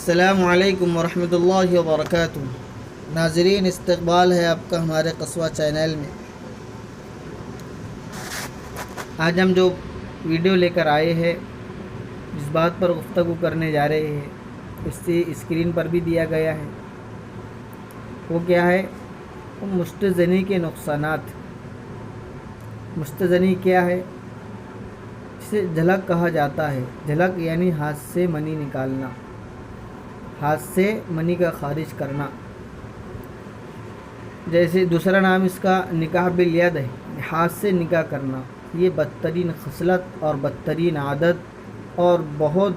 السلام علیکم ورحمۃ اللہ وبرکاتہ۔ ناظرین، استقبال ہے آپ کا ہمارے قصوہ چینل میں۔ آج ہم جو ویڈیو لے کر آئے ہیں، جس بات پر گفتگو کرنے جا رہے ہیں، اس سے اسکرین پر بھی دیا گیا ہے۔ وہ کیا ہے؟ وہ مستزنی کے نقصانات۔ مستزنی کیا ہے؟ اسے جھلک کہا جاتا ہے۔ جھلک یعنی ہاتھ سے منی نکالنا، ہاتھ سے منی کا خارج کرنا۔ جیسے دوسرا نام اس کا نکاح بالید ہے، ہاتھ سے نکاح کرنا۔ یہ بدترین خصلت اور بدترین عادت اور بہت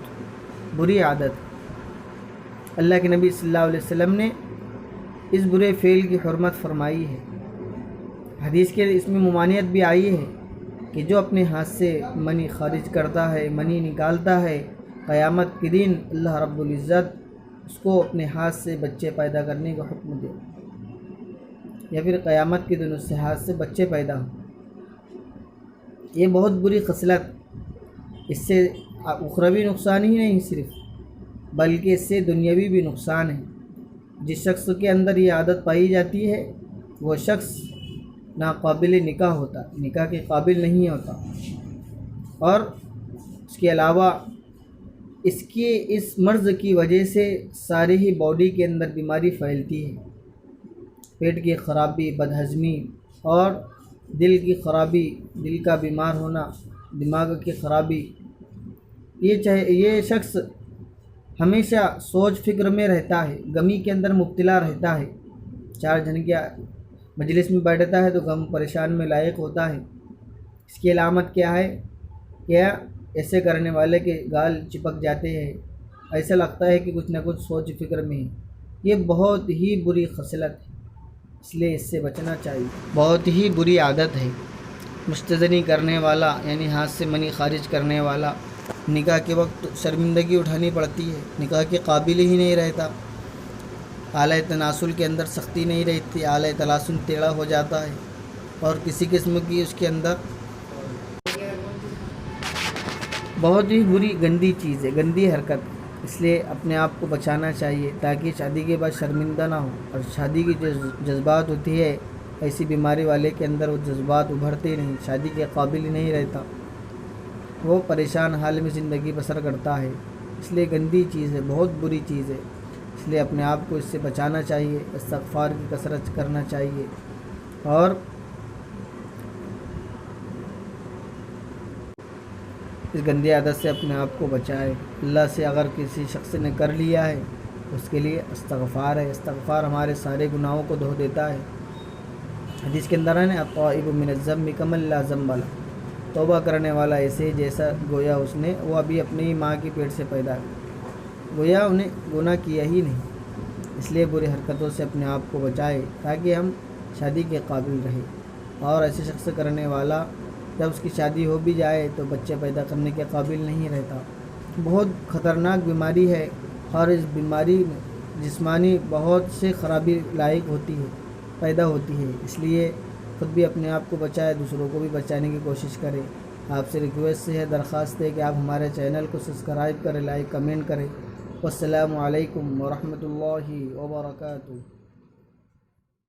بری عادت۔ اللہ کے نبی صلی اللہ علیہ وسلم نے اس برے فعل کی حرمت فرمائی ہے۔ حدیث کے اس میں ممانعت بھی آئی ہے کہ جو اپنے ہاتھ سے منی خارج کرتا ہے، منی نکالتا ہے، قیامت کے دن اللہ رب العزت اس کو اپنے ہاتھ سے بچے پیدا کرنے کا حکم دے، یا پھر قیامت کے دن اس سے ہاتھ سے بچے پیدا ہوں۔ یہ بہت بری خصلت۔ اس سے اخروی نقصان ہی نہیں صرف، بلکہ اس سے دنیاوی بھی نقصان ہے۔ جس شخص کے اندر یہ عادت پائی جاتی ہے، وہ شخص ناقابل نکاح ہوتا، نکاح کے قابل نہیں ہوتا۔ اور اس کے علاوہ اس مرض کی وجہ سے سارے ہی باڈی کے اندر بیماری پھیلتی ہے۔ پیٹ کی خرابی، بدہضمی اور دل کی خرابی، دل کا بیمار ہونا، دماغ کی خرابی۔ یہ شخص ہمیشہ سوچ فکر میں رہتا ہے، غمی کے اندر مبتلا رہتا ہے۔ چار جن کے مجلس میں بیٹھتا ہے تو غم پریشان میں لائق ہوتا ہے۔ اس کی علامت کیا ہے؟ کیا ایسے کرنے والے کے گال چپک جاتے ہیں، ایسا لگتا ہے کہ کچھ نہ کچھ سوچ فکر میں ہے۔ یہ بہت ہی بری خصلت ہے، اس لیے اس سے بچنا چاہیے۔ بہت ہی بری عادت ہے مستزنی کرنے والا، یعنی ہاتھ سے منی خارج کرنے والا۔ نکاح کے وقت شرمندگی اٹھانی پڑتی ہے، نکاح کے قابل ہی نہیں رہتا، اعلیٰ تناسل کے اندر سختی نہیں رہتی، اعلیٰ تلاسن ٹیڑھا ہو جاتا ہے، اور کسی قسم کی اس کے اندر بہت ہی بری گندی چیز ہے، گندی حرکت۔ اس لیے اپنے آپ کو بچانا چاہیے تاکہ شادی کے بعد شرمندہ نہ ہو۔ اور شادی کی جو جذبات ہوتی ہے، ایسی بیماری والے کے اندر وہ جذبات ابھرتے نہیں، شادی کے قابل ہی نہیں رہتا، وہ پریشان حال میں زندگی بسر کرتا ہے۔ اس لیے گندی چیز ہے، بہت بری چیز ہے۔ اس لیے اپنے آپ کو اس سے بچانا چاہیے، استغفار کی کثرت کرنا چاہیے، اور اس گندی عادت سے اپنے آپ کو بچائے۔ اللہ سے اگر کسی شخص نے کر لیا ہے اس کے لیے استغفار ہے۔ استغفار ہمارے سارے گناہوں کو دھو دیتا ہے۔ حدیث کے اندر ہے التائب من الذنب کمن لا ذنب لہ، توبہ کرنے والا ایسے جیسا گویا وہ ابھی اپنی ماں کی پیٹ سے پیدا ہے، گویا انہیں گناہ کیا ہی نہیں۔ اس لیے بری حرکتوں سے اپنے آپ کو بچائے تاکہ ہم شادی کے قابل رہے۔ اور ایسے شخص کرنے والا جب اس کی شادی ہو بھی جائے تو بچے پیدا کرنے کے قابل نہیں رہتا۔ بہت خطرناک بیماری ہے، اور اس بیماری جسمانی بہت سے خرابی لائق ہوتی ہے، پیدا ہوتی ہے۔ اس لیے خود بھی اپنے آپ کو بچائے، دوسروں کو بھی بچانے کی کوشش کرے۔ آپ سے ریکویسٹ ہے، درخواست ہے کہ آپ ہمارے چینل کو سبسکرائب کریں، لائک کمنٹ کریں۔ والسلام علیکم ورحمۃ اللہ وبرکاتہ۔